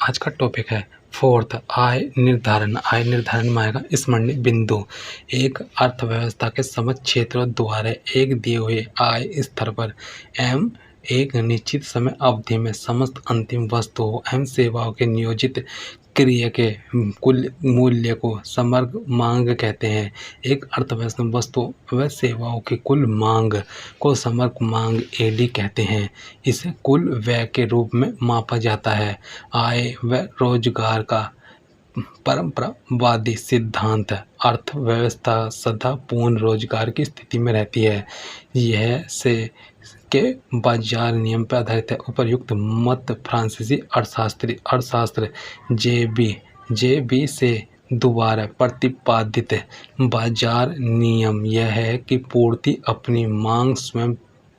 आज का टॉपिक है फोर्थ आय निर्धारण। आय निर्धारण में आएगा स्मरणीय बिंदु। एक अर्थव्यवस्था के समस्त क्षेत्रों द्वारा एक दिए हुए आय स्तर पर एवं एक निश्चित समय अवधि में समस्त अंतिम वस्तुओं एवं सेवाओं के नियोजित क्रिया के कुल मूल्य को समग्र मांग कहते हैं। एक अर्थव्यवस्था में वस्तुओं व सेवाओं की कुल मांग को समग्र मांग एडी कहते हैं। इसे कुल व्यय के रूप में मापा जाता है। आय व रोजगार का परंपरावादी सिद्धांत अर्थव्यवस्था सदा पूर्ण रोजगार की स्थिति में रहती है। यह से के बाजार नियम पर आधारित है। उपर्युक्त मत फ्रांसीसी अर्थशास्त्र जे बी से दोबारा प्रतिपादित बाजार नियम यह है कि पूर्ति अपनी मांग स्वयं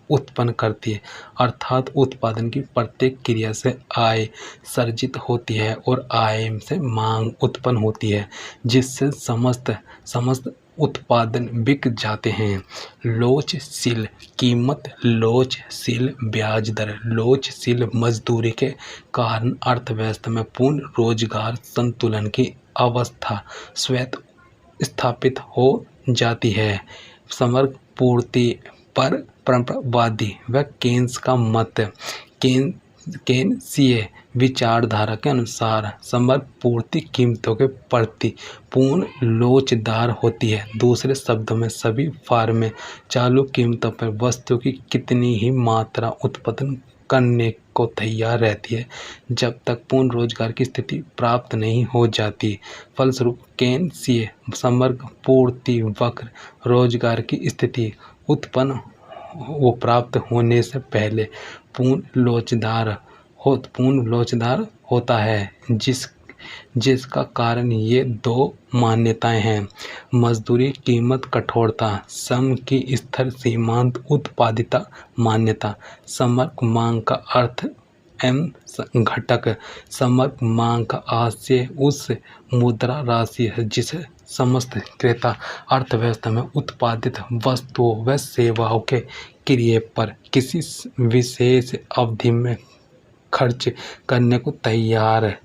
उत्पन्न करती है, अर्थात उत्पादन की प्रत्येक क्रिया से आय सर्जित होती है और आय से मांग उत्पन्न होती है, जिससे समस्त उत्पादन बिक जाते हैं। लोचशील कीमत, लोचशील ब्याज दर, लोचशील मजदूरी के कारण अर्थव्यवस्था में पूर्ण रोजगार संतुलन की अवस्था स्वतः स्थापित हो जाती है। समग्र पूर्ति पर परंपरावादी व केन्स का मत केन्सीय विचारधारा के अनुसार समग्र पूर्ति कीमतों के प्रति पूर्ण लोचदार होती है। दूसरे शब्दों में सभी फर्में चालू कीमतों पर वस्तु की कितनी ही मात्रा उत्पादन करने को तैयार रहती है जब तक पूर्ण रोजगार की स्थिति प्राप्त नहीं हो जाती। फलस्वरूप केन्सीय समग्र पूर्ति वक्र रोजगार की स्थिति उत्पन्न वो प्राप्त होने से पहले पूर्ण लोचदार होता है, जिसका कारण ये दो मान्यताएं हैं। मजदूरी कीमत कठोरता, श्रम की स्थिर सीमांत उत्पादिता मान्यता। समग्र मांग का अर्थ एम घटक। समग्र मांग का आशय उस मुद्रा राशि है जिसे समस्त क्रेता अर्थव्यवस्था में उत्पादित वस्तुओं व सेवाओं के क्रिय पर किसी विशेष अवधि में खर्च करने को तैयार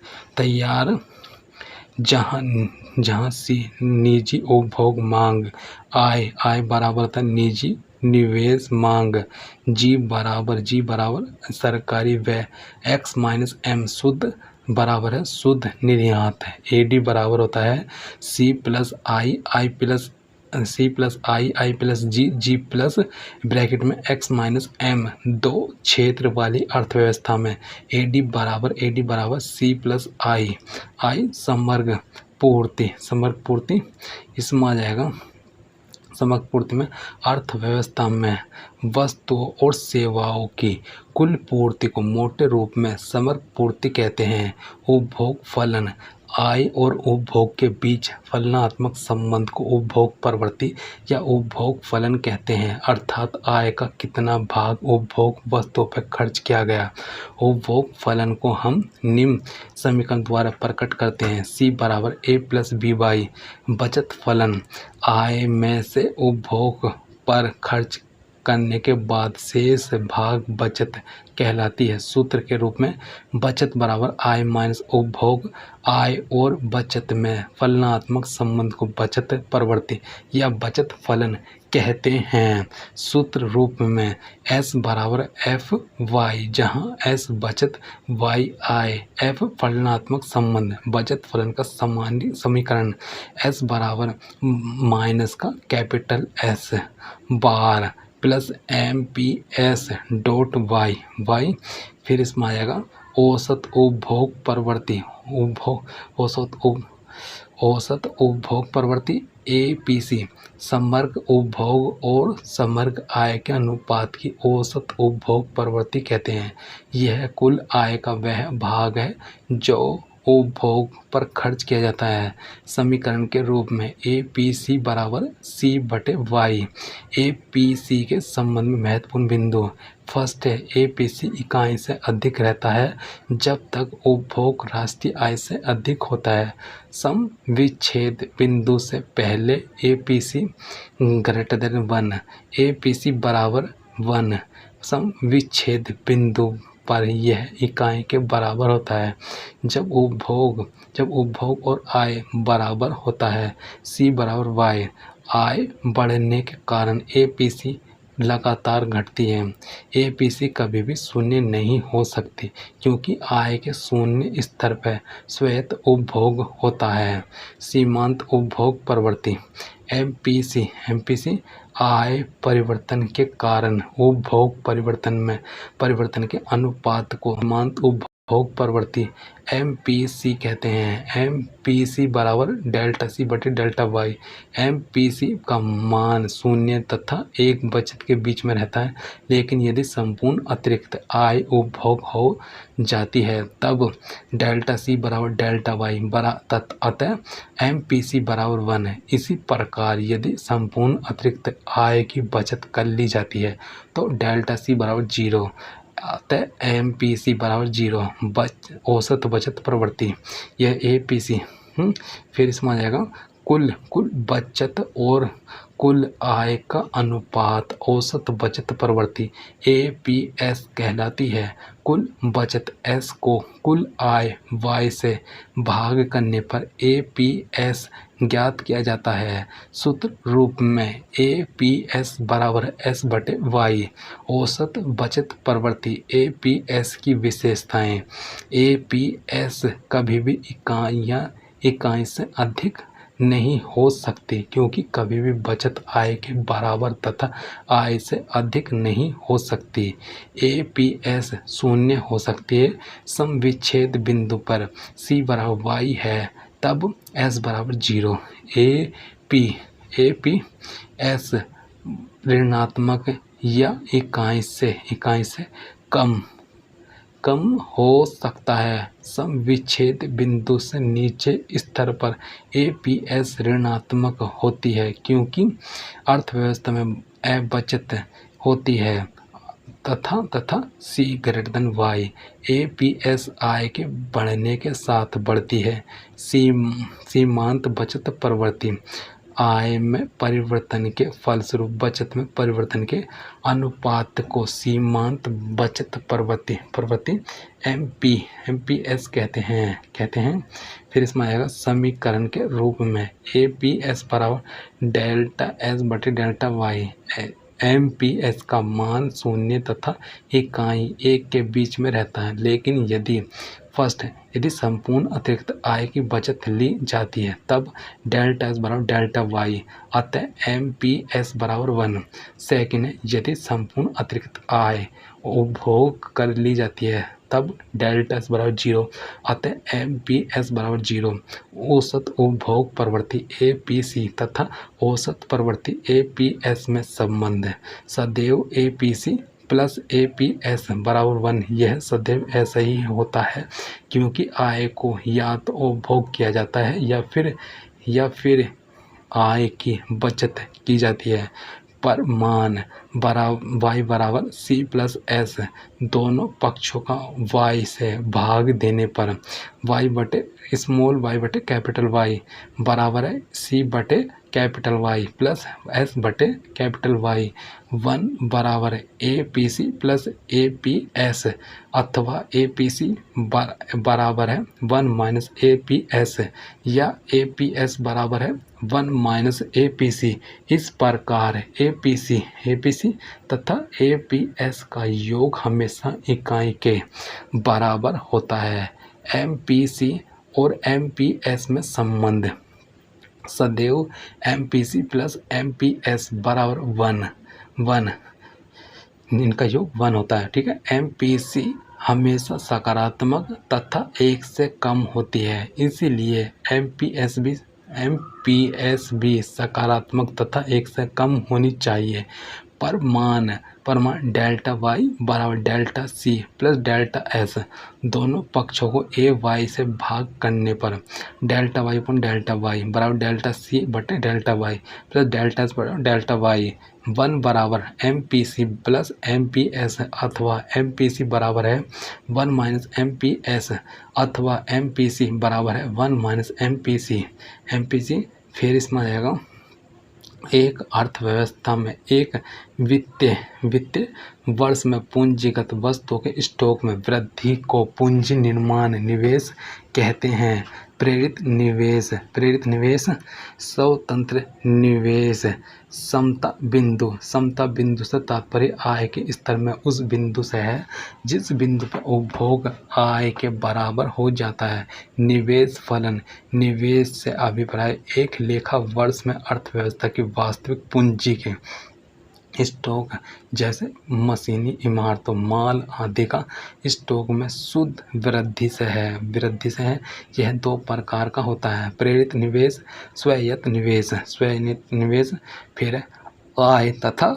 जहाँ सी निजी उपभोग मांग। आय बराबर था निजी निवेश मांग। जी बराबर सरकारी व्यय। एक्स माइनस एम शुद्ध बराबर है शुद्ध निर्यात। एडी बराबर होता है सी प्लस आई प्लस जी प्लस ब्रैकेट में एक्स माइनस एम। दो क्षेत्र वाली अर्थव्यवस्था में एडी बराबर सी प्लस आई समग्र पूर्ति इसमें आ जाएगा। समग्र पूर्ति में अर्थव्यवस्था में वस्तुओं और सेवाओं की कुल पूर्ति को मोटे रूप में समग्र पूर्ति कहते हैं। उपभोग फलन। आय और उपभोग के बीच फलनात्मक संबंध को उपभोग प्रवृत्ति या उपभोग फलन कहते हैं, अर्थात आय का कितना भाग उपभोग वस्तुओं पर खर्च किया गया। उपभोग फलन को हम निम्न समीकरण द्वारा प्रकट करते हैं। सी बराबर ए प्लस बी बाई। बचत फलन आय में से उपभोग पर खर्च करने के बाद शेष भाग बचत कहलाती है। सूत्र के रूप में बचत बराबर आय माइनस उपभोग। आय और बचत में फलनात्मक संबंध को बचत प्रवृत्ति या बचत फलन कहते हैं। सूत्र रूप में एस बराबर एफ वाई, जहाँ एस बचत वाई आय, एफ फलनात्मक संबंध, बचत फलन का सामान्य समीकरण। एस बराबर माइनस का capital S bar plus M P S dot Y फिर इसमें आएगा औसत उपभोग प्रवृत्ति। औसत उपभोग प्रवृत्ति एपीसी समग्र उपभोग और समग्र आय के अनुपात की औसत उपभोग प्रवृत्ति कहते हैं। यह कुल आय का वह भाग है जो उपभोग पर खर्च किया जाता है। समीकरण के रूप में ए पी सी बराबर सी बटे वाई। ए पी सी के संबंध में महत्वपूर्ण बिंदु। फर्स्ट है ए पी सी इकाई से अधिक रहता है जब तक उपभोग राष्ट्रीय आय से अधिक होता है। सम विच्छेद बिंदु से पहले A P C greater than 1। A P C बराबर 1 सम विच्छेद बिंदु पर यह इकाई के बराबर होता है। जब उपभोग और आय बराबर होता है, C बराबर Y, आय बढ़ने के कारण APC लगातार घटती है। APC कभी भी शून्य नहीं हो सकती क्योंकि आय के शून्य स्तर पर स्वयं उपभोग होता है। सीमांत उपभोग प्रवृत्ति MPC आय परिवर्तन के कारण उपभोग परिवर्तन के अनुपात को सीमांत उपभोग प्रवृत्ति MPC कहते हैं। MPC बराबर डेल्टा C बटे डेल्टा Y। MPC का मान शून्य तथा एक बचत के बीच में रहता है, लेकिन यदि संपूर्ण अतिरिक्त आय उपभोग हो जाती है तब डेल्टा C बराबर डेल्टा Y अतः MPC बराबर 1 है। इसी प्रकार यदि संपूर्ण अतिरिक्त आय की बचत कर ली जाती है तो डेल्टा C बराबर 0, अतः MPC बराबर 0। औसत बचत प्रवृत्ति यह APC फिर इसमें आ जाएगा कुल बचत और कुल आय का अनुपात औसत बचत प्रवृत्ति APS कहलाती है। कुल बचत S को कुल आय Y से भाग करने पर APS ज्ञात किया जाता है। सूत्र रूप में APS बराबर S बटे Y। औसत बचत प्रवृत्ति APS की विशेषताएं। APS कभी भी इकाई से अधिक नहीं हो सकती क्योंकि कभी भी बचत आय के बराबर तथा आय से अधिक नहीं हो सकती। APS शून्य हो सकती है सम विच्छेद बिंदु पर C बराबर Y है तब S बराबर 0। APS ऋणात्मक या इकाई से कम हो सकता है। सम विच्छेद बिंदु से नीचे स्तर पर APS ऋणात्मक होती है क्योंकि अर्थव्यवस्था में अबचत होती है तथा C greater than Y। APS आय के बढ़ने के साथ बढ़ती है। सीमांत बचत प्रवृत्ति आय में परिवर्तन के फलस्वरूप बचत में परिवर्तन के अनुपात को सीमांत बचत प्रवृत्ति MPS कहते हैं। फिर इसमें आएगा समीकरण के रूप में APS बराबर डेल्टा S बटे डेल्टा Y। MPS का मान शून्य तथा इकाई 1 के बीच में रहता है, लेकिन यदि संपूर्ण अतिरिक्त आय की बचत ली जाती है तब डेल्टा S बराबर डेल्टा Y, अतः MPS बराबर 1। सेकेंड है, यदि संपूर्ण अतिरिक्त आय उपभोग कर ली जाती है तब डेल्टा S बराबर 0, अतः MPS बराबर 0। औसत उपभोग प्रवृत्ति APC तथा औसत प्रवृत्ति APS में संबंध सदैव APC प्लस APS बराबर 1। यह सदैव ऐसा ही होता है क्योंकि आय को या तो उपभोग किया जाता है या फिर आय की बचत की जाती है। पर मान Y बराबर C प्लस S दोनों पक्षों का Y से भाग देने पर y बटे कैपिटल Y बराबर है C बटे कैपिटल Y प्लस S बटे कैपिटल Y। 1 बराबर है APC प्लस APS अथवा APC बराबर है 1 माइनस APS या APS बराबर है 1 माइनस APC। इस प्रकार APC तथा APS का योग हमेशा इकाई के बराबर होता है। MPC और MPS में संबंध सदैव MPC प्लस MPS बराबर 1 इनका योग 1 होता है। ठीक है, MPC हमेशा सकारात्मक तथा 1 से कम होती है, इसीलिए MPS भी सकारात्मक तथा 1 से कम होनी चाहिए। परमान डेल्टा Y बराबर delta C plus delta S दोनों पक्षों को AY से भाग करने पर delta Y upon delta Y बराबर डेल्टा C बटे delta Y plus delta S बराबर डेल्टा Y। 1 बराबर MPC प्लस MPS अथवा MPC बराबर है 1 माइनस MPS अथवा MPC बराबर है 1 माइनस MPC। फिर इसमें आ जाएगा एक अर्थव्यवस्था में एक वित्तीय वर्ष में पूंजीगत वस्तुओं के स्टॉक में वृद्धि को पूंजी निर्माण निवेश कहते हैं। प्रेरित निवेश, स्वतंत्र निवेश, समता बिंदु से तात्पर्य आय के स्तर में उस बिंदु से है जिस बिंदु पर उपभोग आय के बराबर हो जाता है। निवेश फलन, निवेश से अभिप्राय एक लेखा वर्ष में अर्थव्यवस्था की वास्तविक पूंजी के स्टॉक जैसे मशीनी इमारतों, माल आदि का स्टॉक में शुद्ध वृद्धि से है। यह दो प्रकार का होता है, प्रेरित निवेश, स्वायत्त निवेश। फिर आय तथा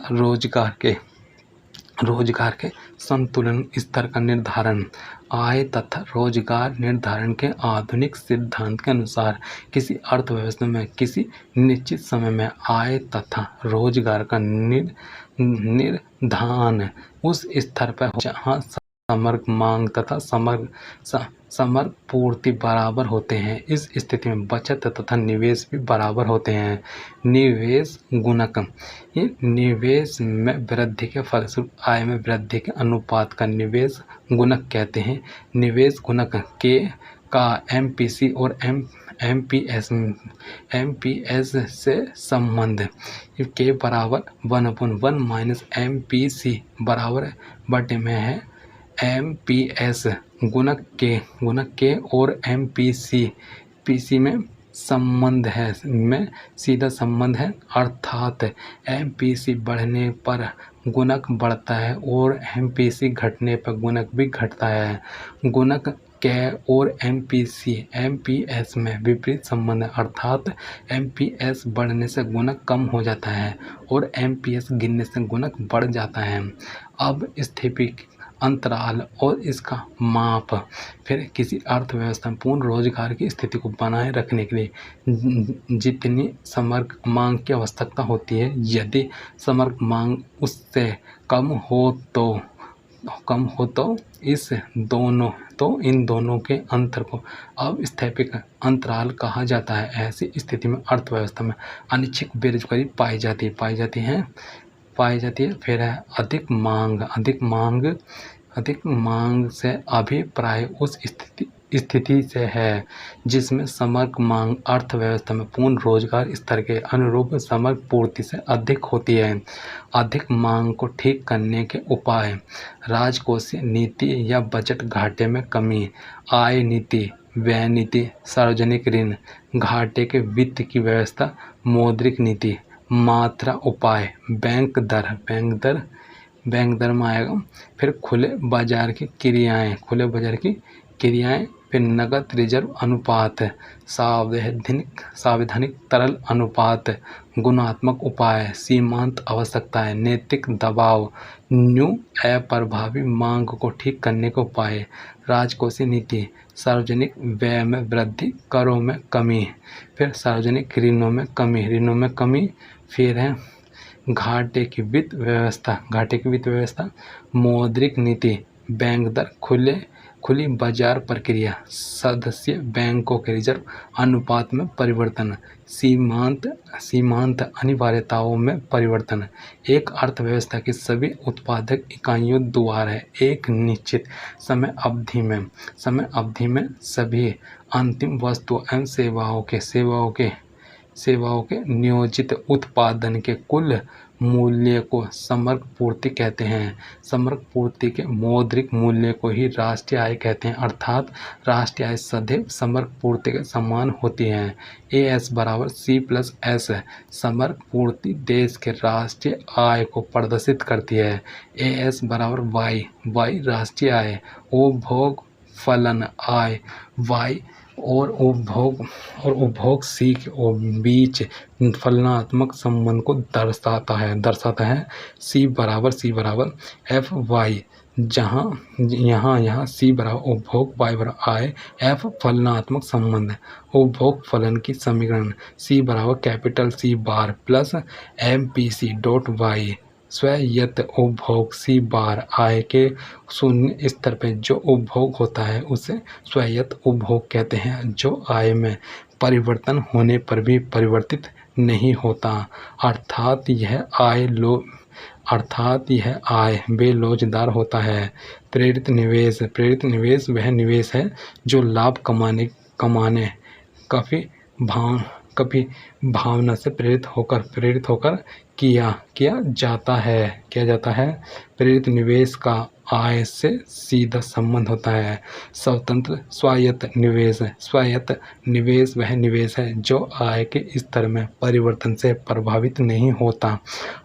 रोजगार के संतुलन स्तर का निर्धारण। आय तथा रोजगार निर्धारण के आधुनिक सिद्धांत के अनुसार किसी अर्थव्यवस्था में किसी निश्चित समय में आय तथा रोजगार का निर्धारण उस स्तर पर जहाँ समग्र मांग तथा समग्र पूर्ति बराबर होते हैं। इस स्थिति में बचत तथा निवेश भी बराबर होते हैं। निवेश गुणक, ये निवेश में वृद्धि के फलस्वरूप आय में वृद्धि के अनुपात का निवेश गुणक कहते हैं। निवेश गुणक के का MPC और MPS से संबंध के बराबर 1/1 माइनस MPC बराबर बटे में है MPS गुणक के और MPC में संबंध है, में सीधा संबंध है, अर्थात MPC बढ़ने पर गुणक बढ़ता है और MPC घटने पर गुणक भी घटता है। गुणक के और MPS में विपरीत संबंध है, अर्थात MPS बढ़ने से गुणक कम हो जाता है और MPS गिरने से गुणक बढ़ जाता है। अब स्थिति अंतराल और इसका माप। फिर किसी अर्थव्यवस्था में पूर्ण रोजगार की स्थिति को बनाए रखने के लिए जितनी समग्र मांग की आवश्यकता होती है, यदि समग्र मांग उससे कम हो तो इन दोनों के अंतर को अस्थैतिक अंतराल कहा जाता है। ऐसी स्थिति में अर्थव्यवस्था में अनिच्छिक बेरोजगारी पाई जाती है। फिर है अधिक मांग से अभिप्राय उस स्थिति से है जिसमें समग्र मांग अर्थव्यवस्था में पूर्ण रोजगार स्तर के अनुरूप समग्र पूर्ति से अधिक होती है। अधिक मांग को ठीक करने के उपाय: राजकोषीय नीति या बजट घाटे में कमी, आय नीति, व्यय नीति, सार्वजनिक ऋण, घाटे के वित्त की व्यवस्था, मौद्रिक नीति। मात्रा उपाय: बैंक दर में आएगा। फिर खुले बाजार की क्रियाएं, फिर नकद रिजर्व अनुपात, सावधानिक तरल अनुपात, गुणात्मक उपाय, सीमांत आवश्यकताएं, नैतिक दबाव, न्यू अप्रभावी मांग को ठीक करने के उपाय। राजकोषीय नीति, सार्वजनिक व्यय में वृद्धि, करों में कमी, फिर सार्वजनिक ऋणों में कमी। फिर है घाटे की वित्त व्यवस्था, मौद्रिक नीति, बैंक दर, खुली बाजार प्रक्रिया, सदस्य बैंकों के रिजर्व अनुपात में परिवर्तन, सीमांत अनिवार्यताओं में परिवर्तन। एक अर्थव्यवस्था की सभी उत्पादक इकाइयों द्वारा एक निश्चित समय अवधि में सभी अंतिम वस्तुओं एवं सेवाओं के नियोजित उत्पादन के कुल मूल्य को समग्र पूर्ति कहते हैं। समग्र पूर्ति के मौद्रिक मूल्य को ही राष्ट्रीय आय कहते हैं, अर्थात राष्ट्रीय आय सदैव समग्र पूर्ति के समान होती है। AS बराबर C+S, समग्र पूर्ति देश के राष्ट्रीय आय को प्रदर्शित करती है। AS बराबर Y राष्ट्रीय आय, उपभोग फलन आय Y और उपभोग C के बीच फलनात्मक संबंध को दर्शाता है। C बराबर FY, यहाँ C बराबर उपभोग, Y बराबर आय, F फलनात्मक संबंध, उपभोग फलन की समीकरण। C बराबर कैपिटल C बार प्लस MPC डॉट Y, स्वायत्त उपभोग सी बार आय के शून्य स्तर पर जो उपभोग होता है उसे स्वायत्त उपभोग कहते हैं, जो आय में परिवर्तन होने पर भी परिवर्तित नहीं होता। अर्थात यह आय बेलोचदार होता है। प्रेरित निवेश वह निवेश है जो लाभ कमाने कभी भावना से प्रेरित होकर किया जाता है। प्रेरित निवेश का आय से सीधा संबंध होता है। स्वतंत्र स्वायत्त निवेश वह निवेश है जो आय के स्तर में परिवर्तन से प्रभावित नहीं होता,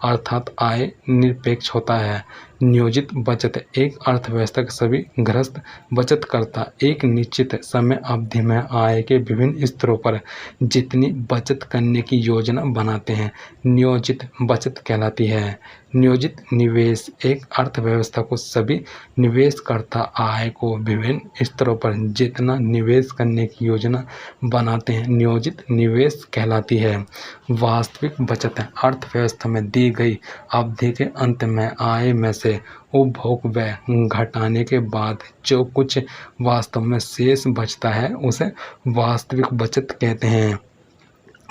अर्थात आय निरपेक्ष होता है। नियोजित बचत एक अर्थव्यवस्था के सभी गृहस्थ बचतकर्ता एक निश्चित समय अवधि में आय के विभिन्न स्तरों पर जितनी बचत करने की योजना बनाते हैं, नियोजित बचत कहलाती है। नियोजित निवेश एक अर्थव्यवस्था को सभी निवेशकर्ता आय को विभिन्न स्तरों पर जितना निवेश करने की योजना बनाते हैं, नियोजित निवेश कहलाती है। वास्तविक बचत अर्थव्यवस्था में दी गई अवधि के अंत में आय में से उपभोग व्यय घटाने के बाद जो कुछ वास्तव में शेष बचता है उसे वास्तविक बचत कहते हैं।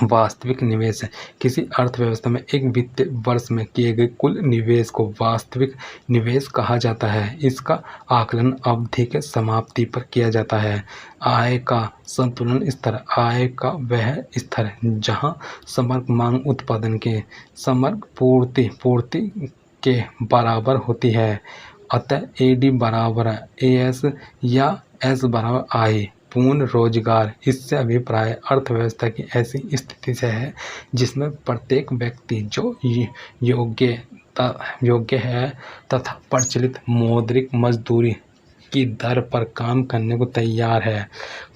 वास्तविक निवेश किसी अर्थव्यवस्था में एक वित्तीय वर्ष में किए गए कुल निवेश को वास्तविक निवेश कहा जाता है। इसका आकलन अवधि के समाप्ति पर किया जाता है। आय का संतुलन स्तर आय का वह स्तर जहां समग्र मांग उत्पादन के समग्र पूर्ति के बराबर होती है। अतः AD बराबर AS या S बराबर I पूर्ण रोजगार। इससे अभिप्राय अर्थव्यवस्था की ऐसी स्थिति से है जिसमें प्रत्येक व्यक्ति जो योग्य है तथा प्रचलित मौद्रिक मजदूरी की दर पर काम करने को तैयार है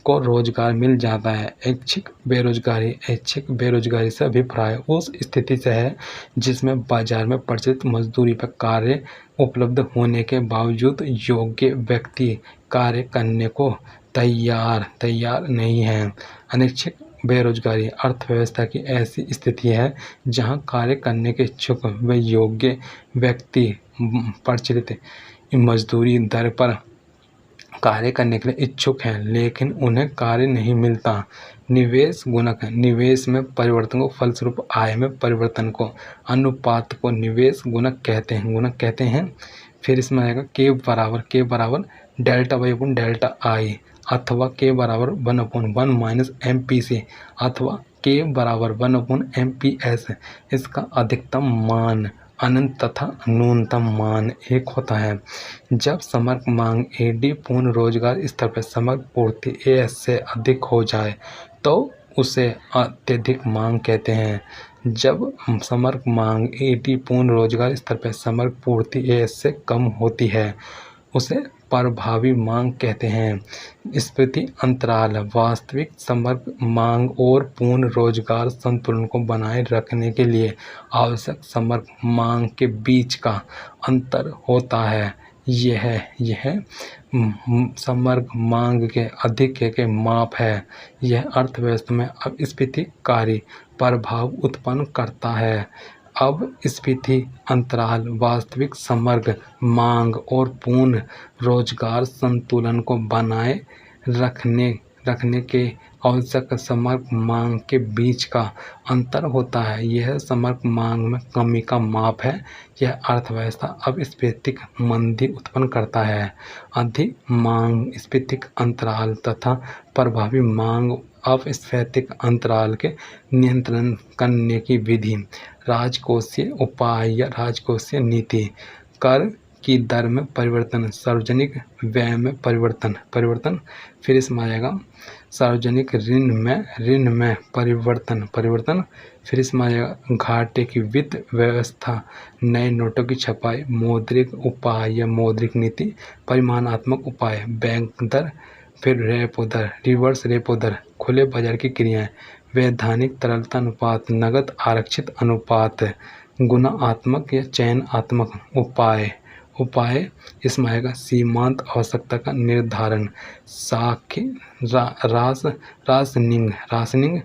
को रोजगार मिल जाता है। ऐच्छिक बेरोजगारी से अभिप्राय उस स्थिति से है जिसमें बाजार में प्रचलित मजदूरी पर कार्य उपलब्ध होने के बावजूद योग्य व्यक्ति कार्य करने को तैयार नहीं है। अनैच्छिक बेरोजगारी अर्थव्यवस्था की ऐसी स्थिति है जहां कार्य करने के इच्छुक व योग्य व्यक्ति प्रचलित मजदूरी दर पर कार्य करने के लिए इच्छुक हैं, लेकिन उन्हें कार्य नहीं मिलता। निवेश गुणक निवेश में परिवर्तन को फलस्वरूप आय में परिवर्तन को अनुपात को निवेश गुणक कहते हैं। फिर इसमें आएगा K बराबर delta Y upon delta I, अथवा K बराबर 1/1 माइनस MPC, अथवा K बराबर 1/MPS। इसका अधिकतम मान अनंत तथा न्यूनतम मान 1 होता है। जब समग्र मांग AD पूर्ण रोजगार स्तर पर समग्र पूर्ति AS से अधिक हो जाए तो उसे अत्यधिक मांग कहते हैं। जब समग्र मांग AD पूर्ण रोजगार स्तर पर समग्र पूर्ति AS से कम होती है उसे प्रभावी मांग कहते हैं। स्थिति अंतराल वास्तविक समग्र मांग और पूर्ण रोजगार संतुलन को बनाए रखने के लिए आवश्यक समग्र मांग के बीच का अंतर होता है। यह समग्र मांग के अधिक के माप है। यह अर्थव्यवस्था में अपस्फीतिकारी प्रभाव उत्पन्न करता है। अब स्फीति अंतराल वास्तविक समग्र मांग और पूर्ण रोजगार संतुलन को बनाए रखने के आवश्यक समग्र मांग के बीच का अंतर होता है। यह समग्र मांग में कमी का माप है। यह अर्थव्यवस्था अपस्फीतिक मंदी उत्पन्न करता है। अधिक मांग स्फीतिक अंतराल तथा प्रभावी मांग अपस्फीतिक अंतराल के नियंत्रण करने की विधि। राजकोषीय उपाय या राजकोषीय नीति। कर की दर में परिवर्तन, सार्वजनिक व्यय में परिवर्तन, फिर इसमें आएगा सार्वजनिक ऋण में परिवर्तन, फिर इसमें आएगा घाटे की वित्त व्यवस्था, नए नोटों की छपाई, मौद्रिक उपाय या मौद्रिक नीति, परिमाणात्मक उपाय, बैंक दर, फिर रेपो दर, रिवर्स रेपो दर, खुले बाजार की क्रियाएं, वैधानिक तरलता अनुपात, नगद आरक्षित अनुपात, गुणात्मक या चयनात्मक उपाय इसमें आएगा सीमांत आवश्यकता का निर्धारण, साख्य राशनिंग